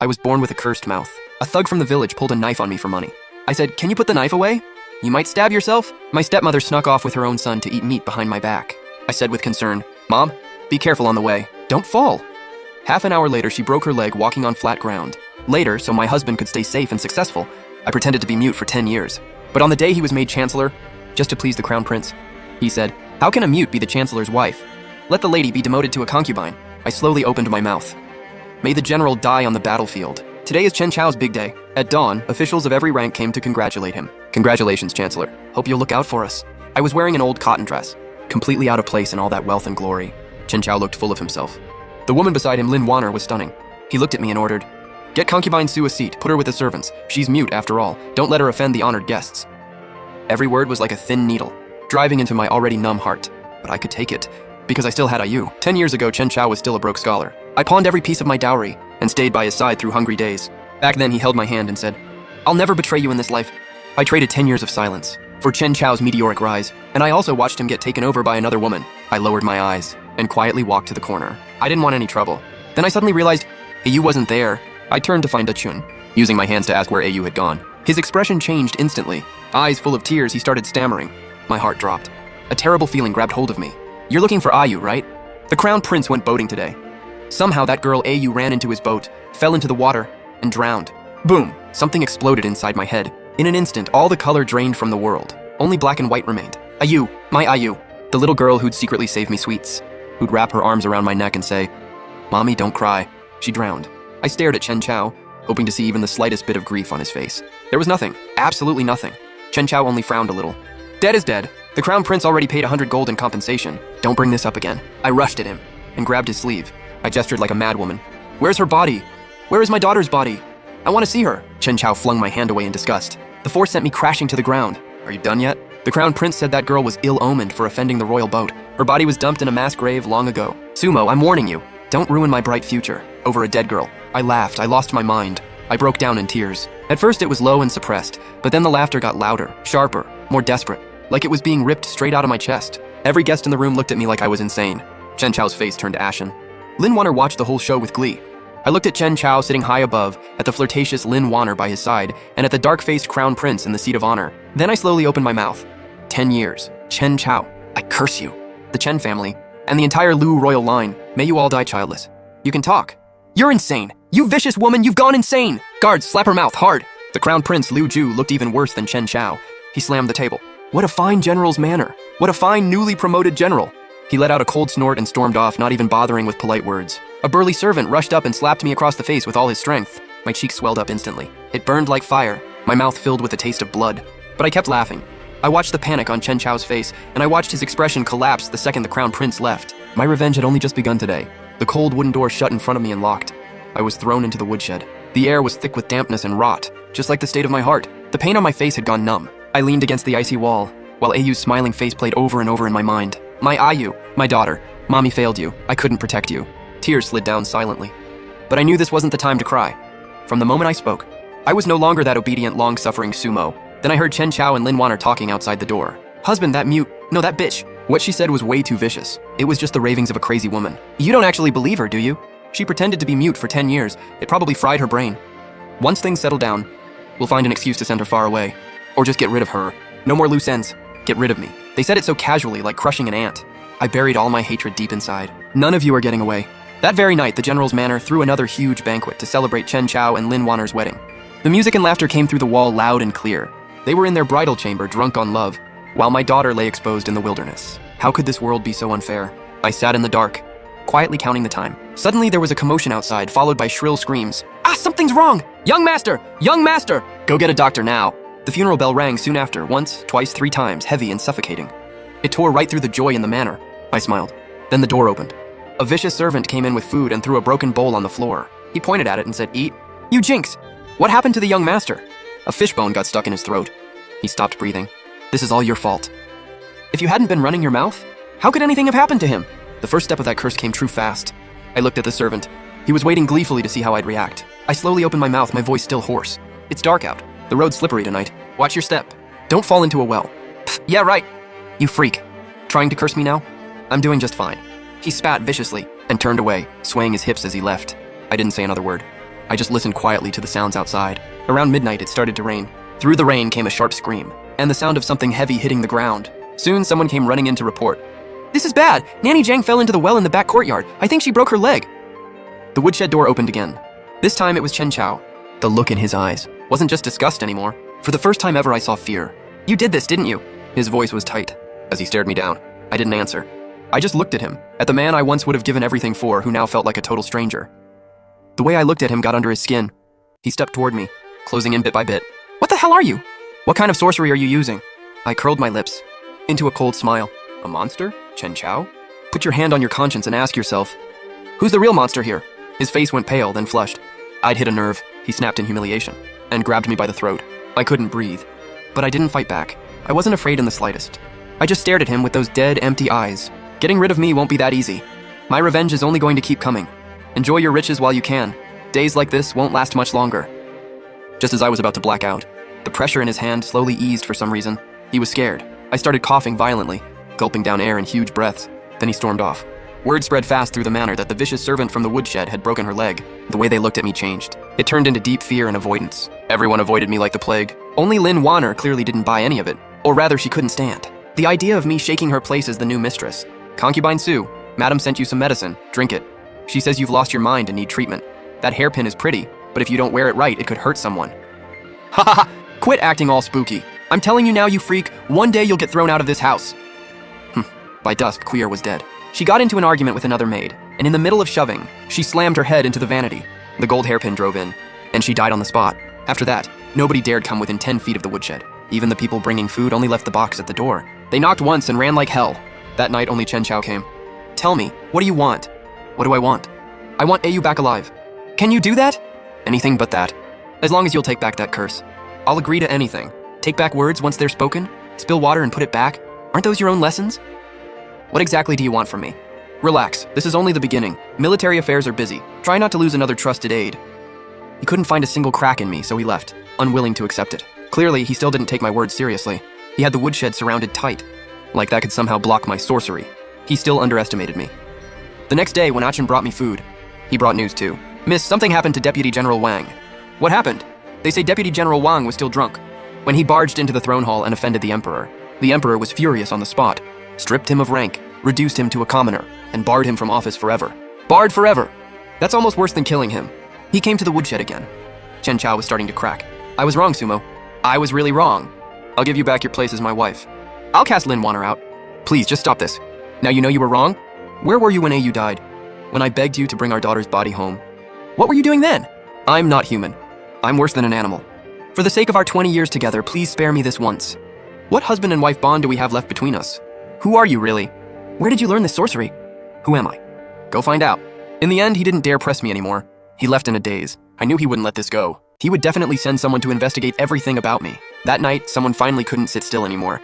I was born with a cursed mouth. A thug from the village pulled a knife on me for money. I said, "Can you put the knife away? You might stab yourself." My stepmother snuck off with her own son to eat meat behind my back. I said with concern, "Mom, be careful on the way. Don't fall." Half an hour later, she broke her leg walking on flat ground. Later, so my husband could stay safe and successful, I pretended to be mute for 10 years. But on the day he was made chancellor, just to please the crown prince, he said, "How can a mute be the chancellor's wife? Let the lady be demoted to a concubine." I slowly opened my mouth. May the general die on the battlefield. Today is Chen Chao's big day. At dawn, officials of every rank came to congratulate him. "Congratulations, Chancellor. Hope you'll look out for us." I was wearing an old cotton dress, completely out of place in all that wealth and glory. Chen Chao looked full of himself. The woman beside him, Lin Wanner, was stunning. He looked at me and ordered, "Get concubine Sue a seat, put her with the servants. She's mute after all. Don't let her offend the honored guests." Every word was like a thin needle, driving into my already numb heart. But I could take it, because I still had IU. 10 years ago, Chen Chao was still a broke scholar. I pawned every piece of my dowry and stayed by his side through hungry days. Back then, he held my hand and said, "I'll never betray you in this life." I traded 10 years of silence for Chen Chao's meteoric rise, and I also watched him get taken over by another woman. I lowered my eyes and quietly walked to the corner. I didn't want any trouble. Then I suddenly realized AU wasn't there. I turned to find Dachun, using my hands to ask where AU had gone. His expression changed instantly. Eyes full of tears, he started stammering. My heart dropped. A terrible feeling grabbed hold of me. "You're looking for Ayu, right? The crown prince went boating today. Somehow that girl AU ran into his boat, fell into the water, and drowned." Boom! Something exploded inside my head. In an instant, all the color drained from the world. Only black and white remained. Ayu, my Ayu. The little girl who'd secretly save me sweets, who'd wrap her arms around my neck and say, "Mommy, don't cry." She drowned. I stared at Chen Chao, hoping to see even the slightest bit of grief on his face. There was nothing. Absolutely nothing. Chen Chao only frowned a little. "Dead is dead. The crown prince already paid 100 gold in compensation. Don't bring this up again." I rushed at him and grabbed his sleeve. I gestured like a madwoman. "Where's her body? Where is my daughter's body? I want to see her." Chen Chao flung my hand away in disgust. The force sent me crashing to the ground. "Are you done yet? The crown prince said that girl was ill-omened for offending the royal boat. Her body was dumped in a mass grave long ago. Sumo, I'm warning you. Don't ruin my bright future over a dead girl." I laughed. I lost my mind. I broke down in tears. At first it was low and suppressed, but then the laughter got louder, sharper, more desperate, like it was being ripped straight out of my chest. Every guest in the room looked at me like I was insane. Chen Chao's face turned ashen. Lin Wanner watched the whole show with glee. I looked at Chen Chao sitting high above, at the flirtatious Lin Wanner by his side, and at the dark-faced crown prince in the seat of honor. Then I slowly opened my mouth. 10 years. Chen Chao. I curse you. The Chen family, and the entire Lu royal line. May you all die childless. You can talk. You're insane. You vicious woman, you've gone insane. Guards, slap her mouth, hard. The crown prince, Liu Ju, looked even worse than Chen Chao. He slammed the table. What a fine general's manner. What a fine newly promoted general. He let out a cold snort and stormed off, not even bothering with polite words. A burly servant rushed up and slapped me across the face with all his strength. My cheeks swelled up instantly. It burned like fire, my mouth filled with the taste of blood. But I kept laughing. I watched the panic on Chen Chao's face, and I watched his expression collapse the second the crown prince left. My revenge had only just begun today. The cold wooden door shut in front of me and locked. I was thrown into the woodshed. The air was thick with dampness and rot, just like the state of my heart. The pain on my face had gone numb. I leaned against the icy wall, while Ayu's smiling face played over and over in my mind. My Ayu, my daughter. Mommy failed you. I couldn't protect you. Tears slid down silently. But I knew this wasn't the time to cry. From the moment I spoke, I was no longer that obedient, long-suffering sumo. Then I heard Chen Chao and Lin Wanner talking outside the door. "Husband, that mute. No, that bitch." What she said was way too vicious. It was just the ravings of a crazy woman. You don't actually believe her, do you? She pretended to be mute for 10 years. It probably fried her brain. Once things settle down, we'll find an excuse to send her far away. Or just get rid of her. No more loose ends. Get rid of me. They said it so casually, like crushing an ant. I buried all my hatred deep inside. None of you are getting away. That very night, the general's manor threw another huge banquet to celebrate Chen Chao and Lin Wanner's wedding. The music and laughter came through the wall loud and clear. They were in their bridal chamber, drunk on love, while my daughter lay exposed in the wilderness. How could this world be so unfair? I sat in the dark, quietly counting the time. Suddenly, there was a commotion outside, followed by shrill screams. "Ah, something's wrong! Young master! Young master! Go get a doctor now!" The funeral bell rang soon after, once, twice, 3 times, heavy and suffocating. It tore right through the joy in the manor. I smiled. Then the door opened. A vicious servant came in with food and threw a broken bowl on the floor. He pointed at it and said, "Eat." "You jinx! What happened to the young master?" A fishbone got stuck in his throat. He stopped breathing. "This is all your fault. If you hadn't been running your mouth, how could anything have happened to him?" The first step of that curse came true fast. I looked at the servant. He was waiting gleefully to see how I'd react. I slowly opened my mouth, my voice still hoarse. "It's dark out. The road's slippery tonight. Watch your step. Don't fall into a well." "Pfft, yeah, right. You freak. Trying to curse me now? I'm doing just fine." He spat viciously and turned away, swaying his hips as he left. I didn't say another word. I just listened quietly to the sounds outside. Around midnight, it started to rain. Through the rain came a sharp scream, and the sound of something heavy hitting the ground. Soon, someone came running in to report. "This is bad! Nanny Jang fell into the well in the back courtyard. I think she broke her leg." The woodshed door opened again. This time it was Chen Chao. The look in his eyes wasn't just disgust anymore. For the first time ever, I saw fear. "You did this, didn't you?" His voice was tight. As he stared me down, I didn't answer. I just looked at him, at the man I once would have given everything for, who now felt like a total stranger. The way I looked at him got under his skin. He stepped toward me, closing in bit by bit. "What the hell are you? What kind of sorcery are you using?" I curled my lips into a cold smile. "A monster? Chen Chao? Put your hand on your conscience and ask yourself, who's the real monster here?" His face went pale, then flushed. I'd hit a nerve, he snapped in humiliation, and grabbed me by the throat. I couldn't breathe, but I didn't fight back. I wasn't afraid in the slightest. I just stared at him with those dead, empty eyes. Getting rid of me won't be that easy. My revenge is only going to keep coming. Enjoy your riches while you can. Days like this won't last much longer. Just as I was about to black out, the pressure in his hand slowly eased for some reason. He was scared. I started coughing violently, gulping down air in huge breaths. Then he stormed off. Word spread fast through the manor that the vicious servant from the woodshed had broken her leg. The way they looked at me changed. It turned into deep fear and avoidance. Everyone avoided me like the plague. Only Lin Wanner clearly didn't buy any of it. Or rather, she couldn't stand the idea of me shaking her place as the new mistress. "Concubine Sue, Madam sent you some medicine. Drink it. She says you've lost your mind and need treatment. That hairpin is pretty, but if you don't wear it right, it could hurt someone." "Ha ha ha! Quit acting all spooky. I'm telling you now, you freak, one day you'll get thrown out of this house." By dusk, Queer was dead. She got into an argument with another maid, and in the middle of shoving, she slammed her head into the vanity. The gold hairpin drove in, and she died on the spot. After that, nobody dared come within 10 feet of the woodshed. Even the people bringing food only left the box at the door. They knocked once and ran like hell. That night, only Chen Chao came. "Tell me, what do you want?" "What do I want?" "I want Ayu back alive." "Can you do that?" "Anything but that. As long as you'll take back that curse. I'll agree to anything. Take back words once they're spoken? Spill water and put it back? Aren't those your own lessons?" "What exactly do you want from me?" "Relax, this is only the beginning. Military affairs are busy. Try not to lose another trusted aide." He couldn't find a single crack in me, so he left, unwilling to accept it. Clearly, he still didn't take my words seriously. He had the woodshed surrounded tight, like that could somehow block my sorcery. He still underestimated me. The next day, when Achin brought me food, he brought news too. "Miss, something happened to Deputy General Wang." "What happened?" "They say Deputy General Wang was still drunk when he barged into the throne hall and offended the Emperor. The Emperor was furious on the spot, stripped him of rank, reduced him to a commoner, and barred him from office forever." "Barred forever? That's almost worse than killing him." He came to the woodshed again. Chen Chao was starting to crack. "I was wrong, Sumo. I was really wrong. I'll give you back your place as my wife. I'll cast Lin Wanner out. Please, just stop this. Now you know you were wrong? Where were you when Ayu died? When I begged you to bring our daughter's body home? What were you doing then? I'm not human. I'm worse than an animal. For the sake of our 20 years together, please spare me this once. What husband and wife bond do we have left between us? Who are you, really? Where did you learn this sorcery? Who am I? Go find out." In the end, he didn't dare press me anymore. He left in a daze. I knew he wouldn't let this go. He would definitely send someone to investigate everything about me. That night, someone finally couldn't sit still anymore.